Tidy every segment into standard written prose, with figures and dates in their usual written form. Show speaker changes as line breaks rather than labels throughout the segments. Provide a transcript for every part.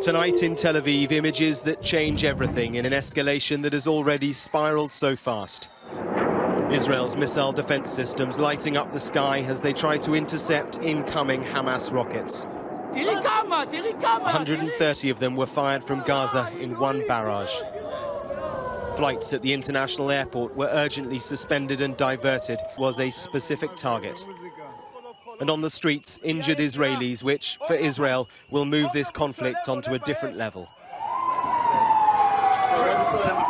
Tonight in Tel Aviv, images that change everything in an escalation that has already spiraled so fast. Israel's missile defense systems lighting up the sky as they try to intercept incoming Hamas rockets. 130 of them were fired from Gaza in one barrage. Flights at the international airport were urgently suspended and diverted. Was a specific target. And on the streets, injured Israelis, which, for Israel, will move this conflict onto a different level.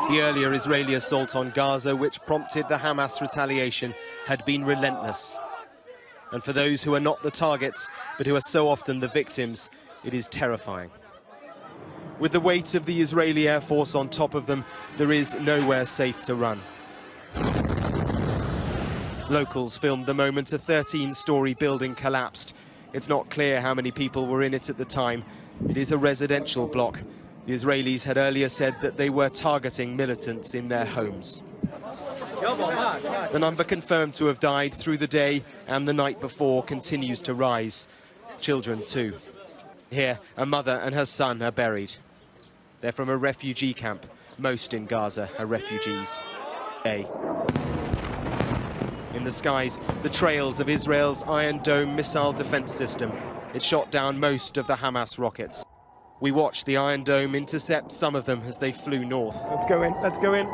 The earlier Israeli assault on Gaza, which prompted the Hamas retaliation, had been relentless. And for those who are not the targets, but who are so often the victims, it is terrifying. With the weight of the Israeli Air Force on top of them, there is nowhere safe to run. Locals filmed the moment a 13-story building collapsed. It's not clear how many people were in it at the time. It is a residential block. The Israelis had earlier said that they were targeting militants in their homes. The number confirmed to have died through the day and the night before continues to rise. Children too. Here, a mother and her son are buried. They're from a refugee camp. Most in Gaza are refugees. In the skies, the trails of Israel's Iron Dome missile defense system. It shot down most of the Hamas rockets. We watched the Iron Dome intercept some of them as they flew north.
Let's go in, let's go in.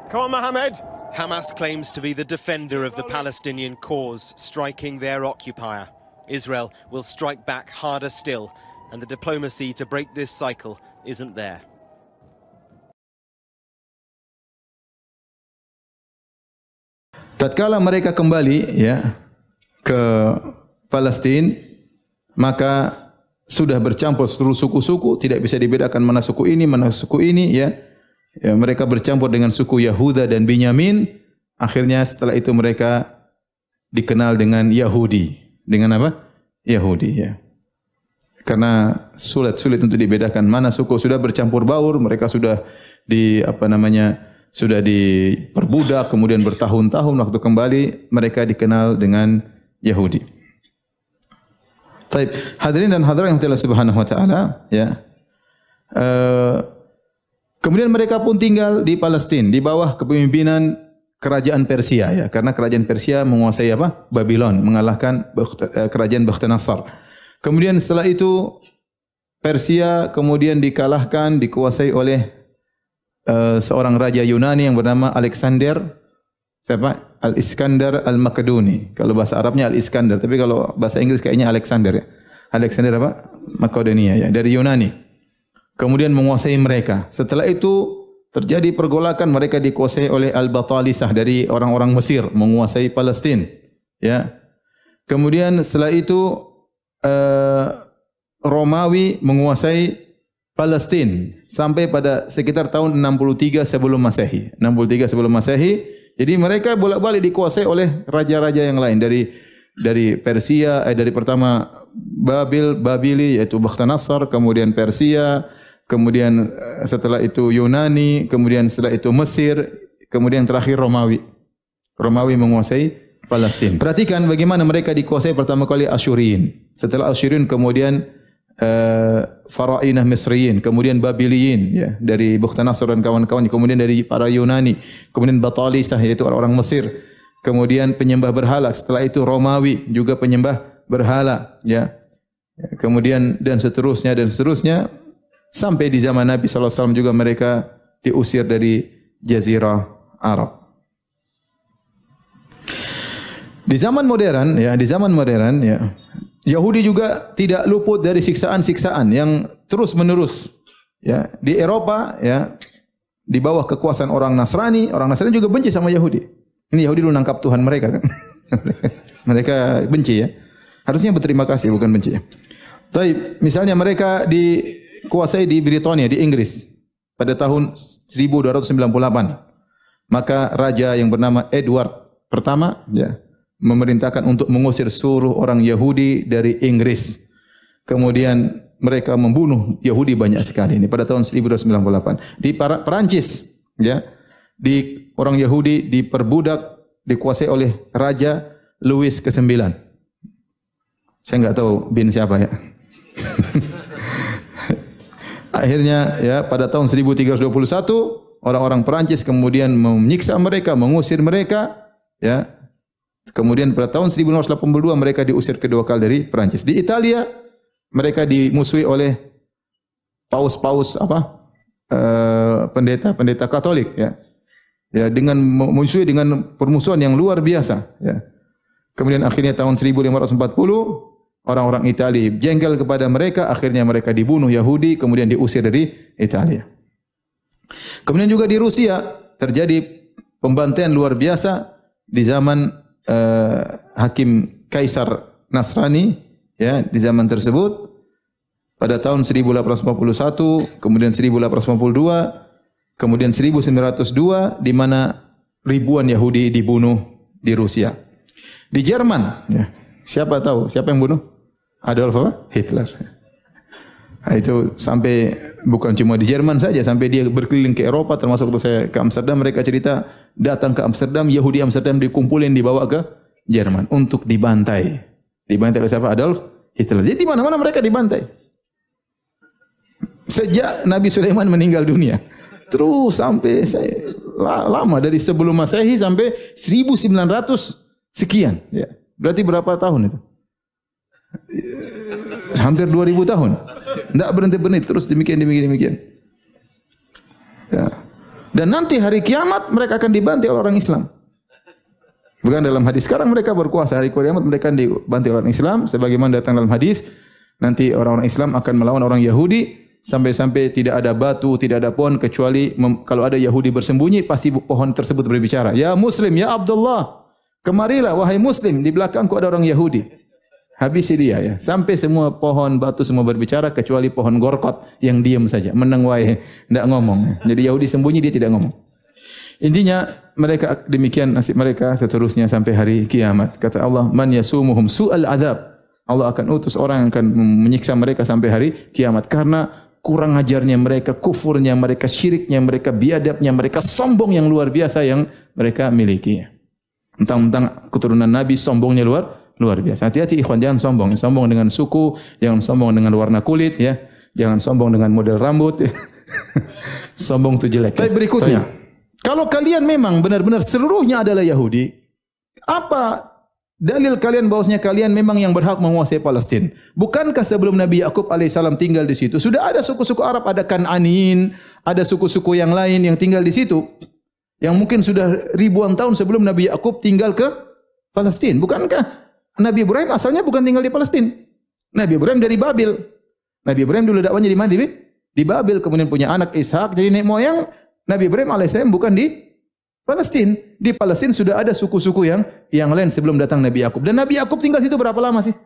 Come on, Mohammed.
Hamas claims to be the defender of the Palestinian cause, striking their occupier. Israel will strike back harder still, and the diplomacy to break this cycle isn't there.
Tatkala mereka kembali ya ke Palestina, maka sudah bercampur seluruh suku-suku, tidak bisa dibedakan mana suku ini ya. Ya, mereka bercampur dengan suku Yahuda dan Binyamin. Akhirnya setelah itu mereka dikenal dengan Yahudi. Dengan apa? Yahudi ya. Karena sulit untuk dibedakan mana suku, sudah bercampur baur, mereka sudah sudah diperbudak, kemudian bertahun-tahun waktu kembali mereka dikenal dengan Yahudi. Baik, hadirin dan hadirat yang Allah Subhanahu wa taala ya. Kemudian mereka pun tinggal di Palestina di bawah kepemimpinan kerajaan Persia ya, karena kerajaan Persia menguasai apa? Babylon, mengalahkan kerajaan Bakhtiyansar. Kemudian setelah itu Persia kemudian dikalahkan, dikuasai oleh seorang raja Yunani yang bernama Alexander. Siapa? Al-Iskandar Al-Makedoni. Kalau bahasa Arabnya Al-Iskandar, tapi kalau bahasa Inggris kayaknya Alexander ya. Alexander apa? Makedonia ya, dari Yunani. Kemudian menguasai mereka. Setelah itu terjadi pergolakan, mereka dikuasai oleh Al-Batalisah dari orang-orang Mesir, menguasai Palestina ya. Kemudian setelah itu Romawi menguasai Palestina sampai pada sekitar tahun 63 sebelum Masehi. 63 sebelum Masehi. Jadi mereka bolak-balik dikuasai oleh raja-raja yang lain dari Persia, dari pertama Babili yaitu Bakhtiyansar, kemudian Persia, kemudian setelah itu Yunani, kemudian setelah itu Mesir, kemudian terakhir Romawi. Romawi menguasai Palestina. Perhatikan bagaimana mereka dikuasai pertama kali Asyuriyin. Setelah Asyuriyin kemudian Farainah Misriyin, kemudian Babiliyin ya, dari Bakhtiyansar dan kawan-kawan, kemudian dari para Yunani, kemudian Batalisah yaitu orang Mesir, kemudian penyembah berhala, setelah itu Romawi juga penyembah berhala ya. Kemudian dan seterusnya sampai di zaman Nabi sallallahu alaihi wasallam juga mereka diusir dari jazirah Arab. Di zaman modern ya, Yahudi juga tidak luput dari siksaan-siksaan yang terus-menerus ya. Di Eropa ya, di bawah kekuasaan orang Nasrani juga benci sama Yahudi. Ini Yahudi dulu nangkap Tuhan mereka kan. Mereka benci ya. Harusnya berterima kasih bukan benci ya. Tapi misalnya mereka dikuasai di Britania, di Inggris pada tahun 1298. Maka raja yang bernama Edward pertama ya, memerintahkan untuk mengusir seluruh orang Yahudi dari Inggris. Kemudian mereka membunuh Yahudi banyak sekali. Ini pada tahun 1298. Di Perancis, ya, di orang Yahudi diperbudak, dikuasai oleh Raja Louis ke-9. Saya enggak tahu bin siapa ya. Akhirnya ya pada tahun 1321 orang-orang Perancis kemudian menyiksa mereka, mengusir mereka, ya. Kemudian pada tahun 1982 mereka diusir kedua kali dari Perancis. Di Italia mereka dimusuhi oleh paus-paus pendeta-pendeta Katolik, ya. Ya, dengan musuhi dengan permusuhan yang luar biasa, ya. Kemudian akhirnya tahun 1540 orang-orang Italia jengkel kepada mereka, akhirnya mereka dibunuh Yahudi, kemudian diusir dari Italia. Kemudian juga di Rusia terjadi pembantaian luar biasa di zaman Hakim Kaisar Nasrani, ya, di zaman tersebut pada tahun 1851, kemudian 1852, kemudian 1902 di mana ribuan Yahudi dibunuh di Rusia. Di Jerman, ya, siapa tahu siapa yang bunuh? Adolf Hitler. Nah, itu sampai bukan cuma di Jerman saja, sampai dia berkeliling ke Eropa, termasuk waktu saya ke Amsterdam, mereka cerita datang ke Amsterdam, Yahudi Amsterdam dikumpulin dibawa ke Jerman untuk dibantai. Dibantai oleh siapa? Adolf Hitler. Jadi di mana-mana mereka dibantai. Sejak Nabi Sulaiman meninggal dunia, terus sampai lama dari sebelum Masehi sampai 1900 sekian, ya. Berarti berapa tahun itu? Hampir 2000 tahun. Tidak berhenti-berhenti, terus demikian. Ya. Dan nanti hari kiamat mereka akan dibantai oleh orang Islam. Bukan dalam hadis sekarang mereka berkuasa, hari kiamat mereka dibantai oleh orang Islam. Sebagaimana datang dalam hadis, nanti orang-orang Islam akan melawan orang Yahudi sampai-sampai tidak ada batu, tidak ada pohon kecuali kalau ada Yahudi bersembunyi pasti pohon tersebut berbicara. Ya Muslim, ya Abdullah, kemarilah wahai Muslim, di belakangku ada orang Yahudi. Habisi dia, ya. Sampai semua pohon, batu semua berbicara kecuali pohon gorkot yang diam saja, meneng wae, tidak ngomong. Jadi Yahudi sembunyi, dia tidak ngomong. Intinya mereka demikian nasib mereka seterusnya sampai hari kiamat. Kata Allah, man yasumuhum su'al azab. Allah akan utus orang yang akan menyiksa mereka sampai hari kiamat karena kurang ajarnya mereka, kufurnya mereka, syiriknya mereka, biadabnya mereka, sombong yang luar biasa yang mereka miliki. Tentang keturunan Nabi, sombongnya luar biasa. Hati-hati ikhwan, jangan sombong. Sombong dengan suku, jangan sombong dengan warna kulit, ya. Jangan sombong dengan model rambut. Ya. Sombong itu jelek. Tapi berikutnya, kalau kalian memang benar-benar seluruhnya adalah Yahudi, apa dalil kalian bahwasanya kalian memang yang berhak menguasai Palestina? Bukankah sebelum Nabi Yakub alaihissalam tinggal di situ sudah ada suku-suku Arab, ada Kan'anin, ada suku-suku yang lain yang tinggal di situ, yang mungkin sudah ribuan tahun sebelum Nabi Yakub tinggal ke Palestina? Bukankah Nabi Ibrahim asalnya bukan tinggal di Palestina? Nabi Ibrahim dari Babil. Nabi Ibrahim dulu dakwahnya di mana? Di Babil. Kemudian punya anak Ishak. Jadi nenek moyang Nabi Ibrahim alaihissalam bukan di Palestina. Di Palestina sudah ada suku-suku yang lain sebelum datang Nabi Yakub. Dan Nabi Yakub tinggal situ berapa lama sih?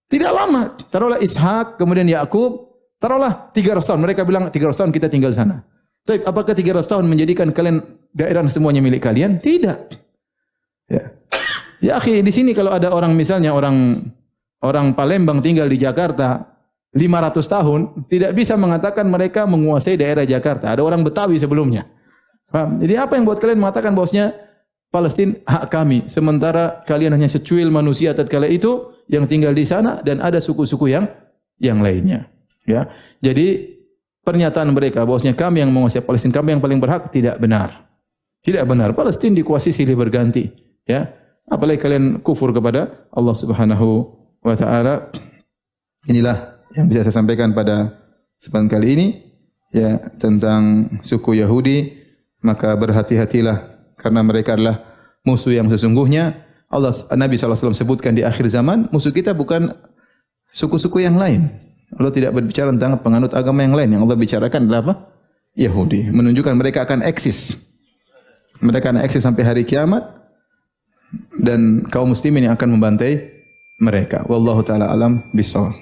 Tidak lama. Taruhlah Ishak, kemudian Yakub, taruhlah 300 tahun. Mereka bilang 300 tahun kita tinggal sana. Tapi apakah 300 tahun menjadikan kalian daerah semuanya milik kalian? Tidak. Ya. Ya akhi, di sini kalau ada orang misalnya orang Palembang tinggal di Jakarta 500 tahun, tidak bisa mengatakan mereka menguasai daerah Jakarta. Ada orang Betawi sebelumnya. Paham? Jadi apa yang buat kalian mengatakan bahwasanya Palestina hak kami, sementara kalian hanya secuil manusia tatkala itu yang tinggal di sana dan ada suku-suku yang lainnya. Ya. Jadi pernyataan mereka bahwasanya kami yang menguasai Palestina, kami yang paling berhak, tidak benar. Tidak benar. Palestina dikuasai silih berganti. Ya. Apalagi kalian kufur kepada Allah Subhanahu wa taala. Inilah yang bisa saya sampaikan pada kesempatan kali ini, ya, tentang suku Yahudi. Maka berhati-hatilah karena mereka adalah musuh yang sesungguhnya. Nabi SAW sebutkan di akhir zaman, musuh kita bukan suku-suku yang lain. Allah tidak berbicara tentang penganut agama yang lain. Yang Allah bicarakan adalah apa? Yahudi. Menunjukkan mereka akan eksis. Mereka akan eksis sampai hari kiamat. Dan kaum muslimin yang akan membantai mereka. Wallahu taala alam bishawab.